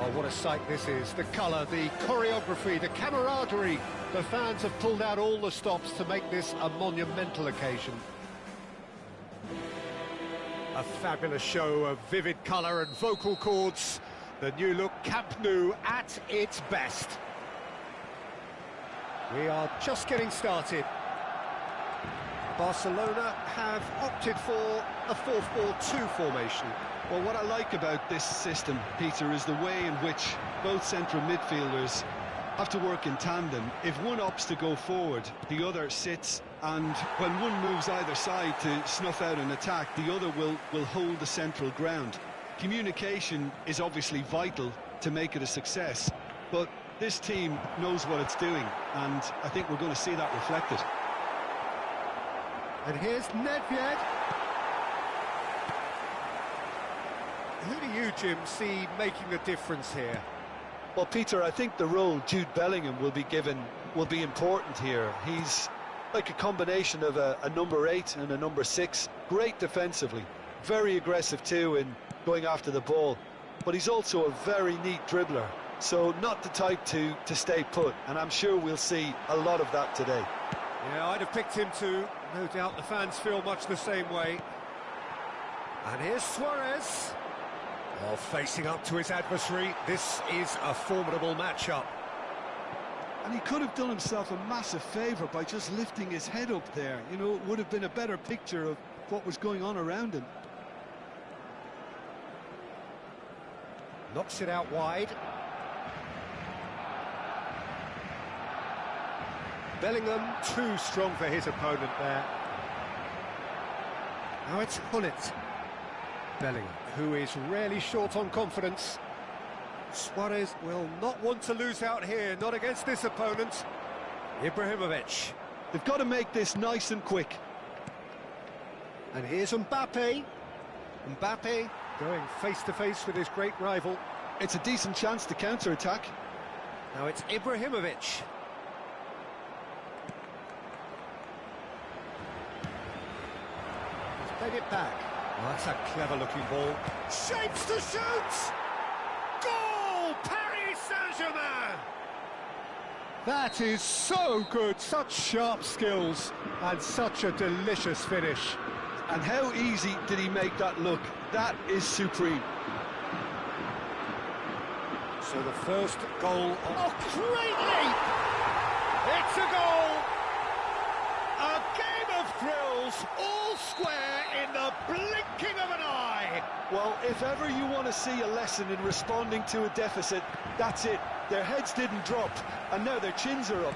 Oh, what a sight this is. The colour, the choreography, the camaraderie. The fans have pulled out all the stops to make this a monumental occasion. A fabulous show of vivid colour and vocal cords. The new look Camp Nou at its best. We are just getting started. Barcelona have opted for a 4-4-2 formation. Well, what I like about this system, Peter, is the way in which both central midfielders have to work in tandem. If one opts to go forward, the other sits, and when one moves either side to snuff out an attack, the other will hold the central ground. Communication is obviously vital to make it a success, but this team knows what it's doing, and I think we're going to see that reflected. And here's Nedved. Who do you, Jim, see making the difference here? Well, Peter, I think the role Jude Bellingham will be given will be important here. He's like a combination of a number 8 and a number 6. Great defensively, very aggressive too in going after the ball, but he's also a very neat dribbler, so not the type to stay put, and I'm sure we'll see a lot of that today. Yeah, I'd have picked him too. No doubt the fans feel much the same way. And here's Suarez. Oh, facing up to his adversary. This is a formidable matchup. And he could have done himself a massive favour by just lifting his head up there. You know, it would have been a better picture of what was going on around him. Knocks it out wide. Bellingham too strong for his opponent there. Now it's Gullit. Bellingham, who is rarely short on confidence. Suarez will not want to lose out here, not against this opponent. Ibrahimovic. They've got to make this nice and quick. And here's Mbappe. Mbappe going face-to-face with his great rival. It's a decent chance to counter-attack. Now it's Ibrahimovic. He's played it back. Oh, that's a clever-looking ball. Shapes to shoot! Goal! Paris Saint-Germain! That is so good, such sharp skills, and such a delicious finish. And how easy did he make that look? That is supreme. So the first goal... Oh, great leap! It's a goal! A game of thrills, all square in the blinking of an eye! Well, if ever you want to see a lesson in responding to a deficit, that's it. Their heads didn't drop, and now their chins are up.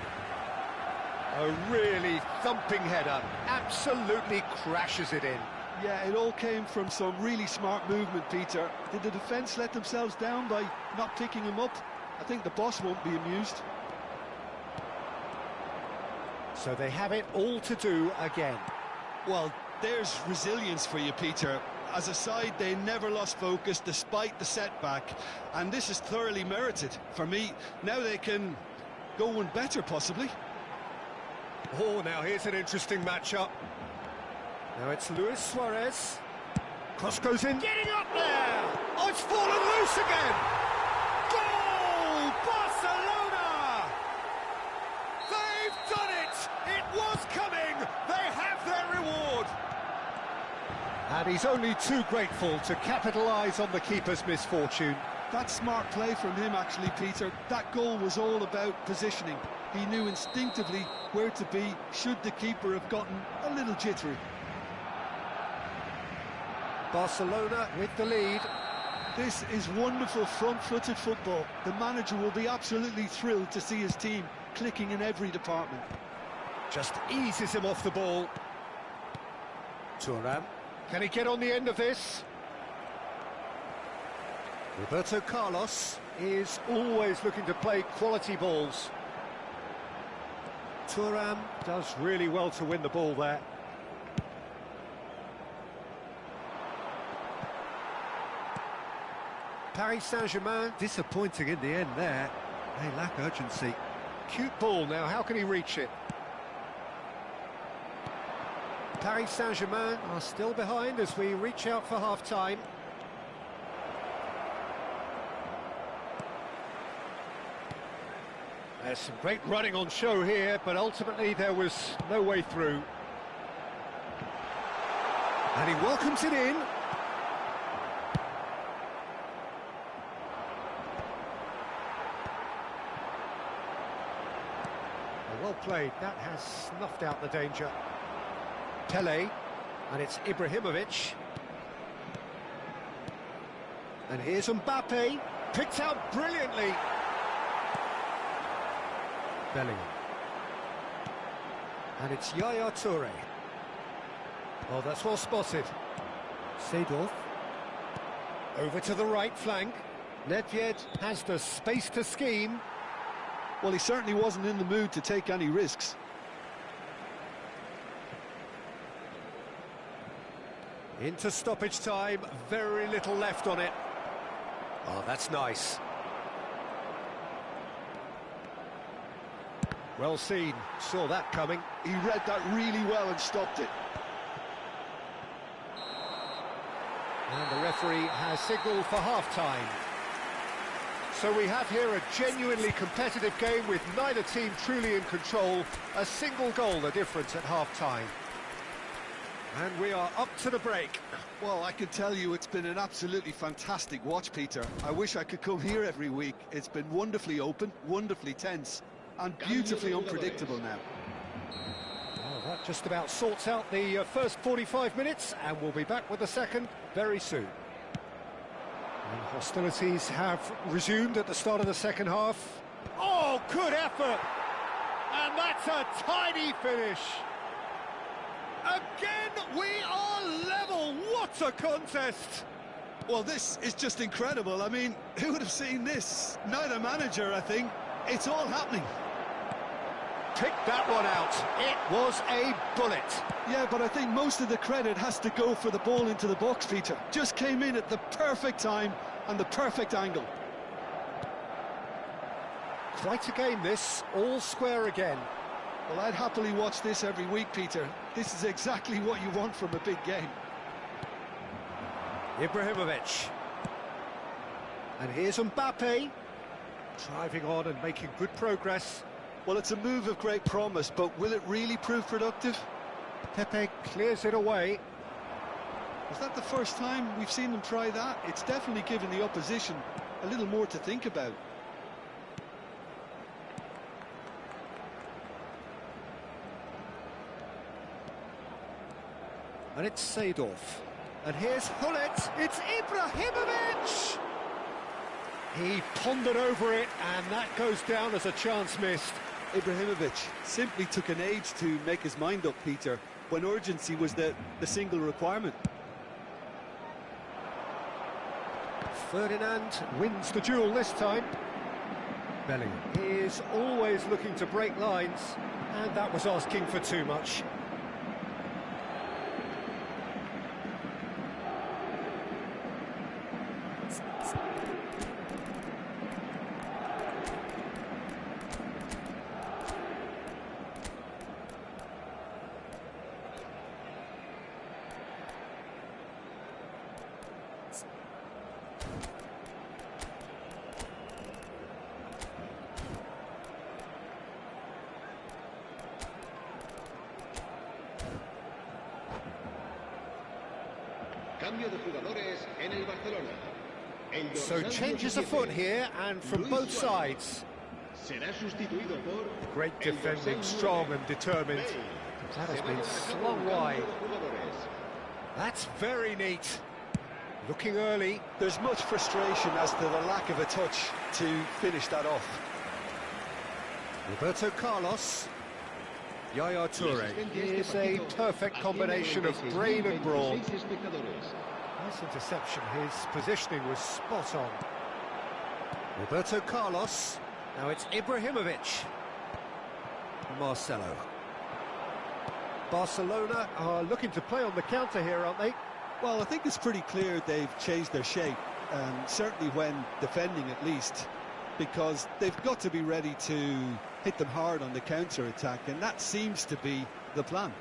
A really thumping header, absolutely crashes it in. Yeah, it all came from some really smart movement, Peter. Did the defence let themselves down by not picking him up? I think the boss won't be amused. So they have it all to do again. Well, there's resilience for you, Peter. As a side, they never lost focus despite the setback, and this is thoroughly merited. For me, now they can go one better, possibly. Oh, now here's an interesting matchup. Now it's Luis Suarez. Cross goes in. Getting up there! Oh, it's fallen loose again! Goal! Barcelona! They've done it! It was coming! They have their reward! And he's only too grateful to capitalise on the keeper's misfortune. That's smart play from him, actually, Peter. That goal was all about positioning. He knew instinctively where to be should the keeper have gotten a little jittery. Barcelona with the lead. This is wonderful front-footed football. The manager will be absolutely thrilled to see his team clicking in every department. Just eases him off the ball. Thuram. Can he get on the end of this? Roberto Carlos is always looking to play quality balls. Thuram does really well to win the ball there. Paris Saint-Germain disappointing in the end there. They lack urgency. Cute ball now, how can he reach it? Paris Saint-Germain are still behind as we reach out for half-time. There's some great running on show here, but ultimately there was no way through. And he welcomes it in. Well played, that has snuffed out the danger. Pele, and it's Ibrahimovic. And here's Mbappe, picked out brilliantly. Bellingham. And it's Yaya Toure. Oh, that's well spotted. Seedorf. Over to the right flank. Nedved has the space to scheme. Well, he certainly wasn't in the mood to take any risks. Into stoppage time, very little left on it. Oh, that's nice. Well seen, saw that coming. He read that really well and stopped it. And the referee has signalled for half-time. So we have here a genuinely competitive game with neither team truly in control. A single goal the difference at half-time. And we are up to the break. Well, I can tell you it's been an absolutely fantastic watch, Peter. I wish I could come here every week. It's been wonderfully open, wonderfully tense, and beautifully unpredictable now. Well, that just about sorts out the first 45 minutes, and we'll be back with the second very soon. And hostilities have resumed at the start of the second half. Oh, good effort! And that's a tidy finish. Again, we are level. What a contest! Well, this is just incredible. I mean, who would have seen this? Neither manager, I think. It's all happening. Pick that one out. It was a bullet. Yeah, but I think most of the credit has to go for the ball into the box, Peter. Just came in at the perfect time and the perfect angle. Quite a game this, all square again. Well, I'd happily watch this every week, Peter. This is exactly what you want from a big game. Ibrahimovic. And here's Mbappe. Driving on and making good progress. Well, it's a move of great promise, but will it really prove productive? Pepe clears it away. Is that the first time we've seen them try that? It's definitely given the opposition a little more to think about. And it's Seedorf. And here's Hullet. It's Ibrahimovic! He pondered over it, and that goes down as a chance missed. Ibrahimovic simply took an age to make his mind up, Peter, when urgency was the single requirement. Ferdinand wins the duel this time. Bellingham is always looking to break lines, and that was asking for too much. Cambio de jugadores en el Barcelona. So changes afoot here, and from both sides. Será sustituido por Great defending, strong and determined. That has been slung wide. That's very neat. Looking early. There's much frustration as to the lack of a touch to finish that off. Roberto Carlos. Yaya Toure. Is a perfect combination of brain and brawn. Nice interception. His positioning was spot on. Roberto Carlos. Now it's Ibrahimovic. Marcelo. Barcelona are looking to play on the counter here, aren't they? Well, I think it's pretty clear they've changed their shape, certainly when defending at least, because they've got to be ready to hit them hard on the counter-attack, and that seems to be the plan.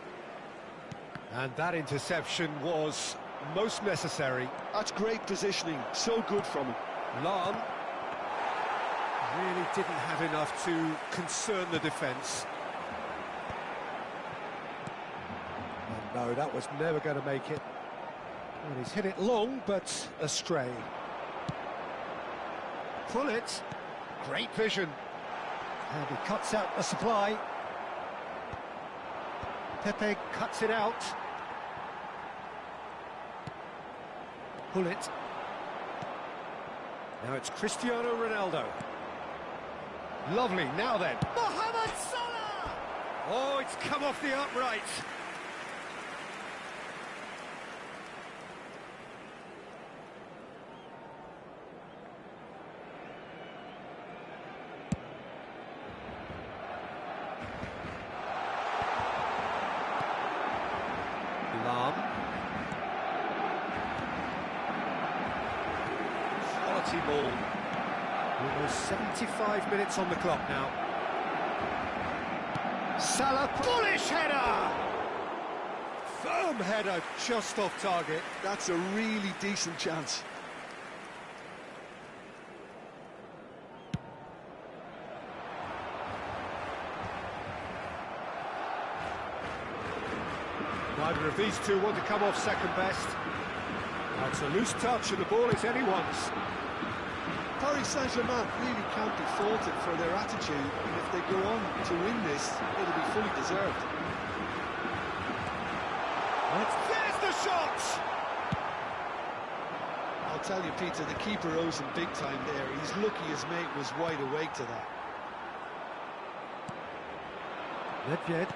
And that interception was most necessary. That's great positioning, so good from him. Lahm really didn't have enough to concern the defence. And no, that was never going to make it. And he's hit it long, but astray. Pullet, great vision. And he cuts out the supply. Pepe cuts it out. Pullet. Now it's Cristiano Ronaldo. Lovely, now then. Mohamed Salah! Oh, it's come off the upright. Lahm. Quality ball. Almost 75 minutes on the clock now. Salah, bullish header! Firm header, just off target. That's a really decent chance. Neither of these two want to come off second best. That's a loose touch and the ball is anyone's. Paris Saint-Germain really can't be faulted for their attitude, and if they go on to win this, it'll be fully deserved. There's the shot! I'll tell you, Peter, the keeper owes him big time there. He's lucky his mate was wide awake to that. Nedved.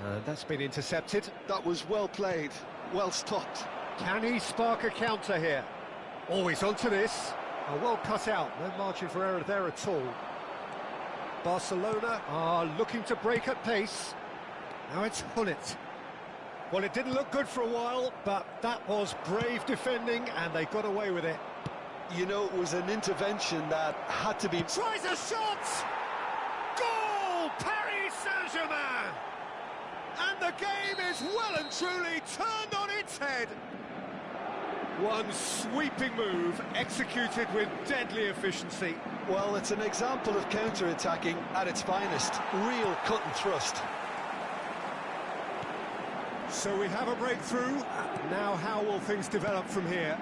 And that's been intercepted. That was well played, well stopped. Can he spark a counter here? Always onto this. Oh, well cut out. No margin for error there at all. Barcelona are looking to break at pace. Now it's Gullit. Well, it didn't look good for a while, but that was brave defending, and they got away with it. You know, it was an intervention that had to be... Tries a shot! Goal! Paris Saint-Germain! And the game is well and truly turned on its head. One sweeping move, executed with deadly efficiency. Well, it's an example of counter-attacking at its finest. Real cut and thrust. So we have a breakthrough. Now how will things develop from here?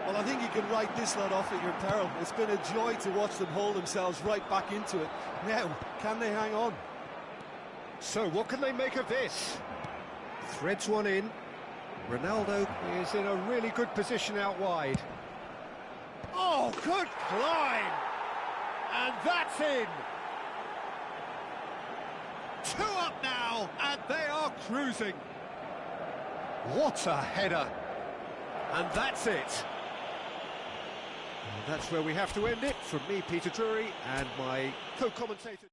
Well, I think you can write this lot off at your peril. It's been a joy to watch them hold themselves right back into it. Now, can they hang on? So what can they make of this? Threads one in. Ronaldo is in a really good position out wide. Oh, good climb! And that's in! 2 up now, and they are cruising. What a header! And that's it. And that's where we have to end it. From me, Peter Drury, and my co-commentator.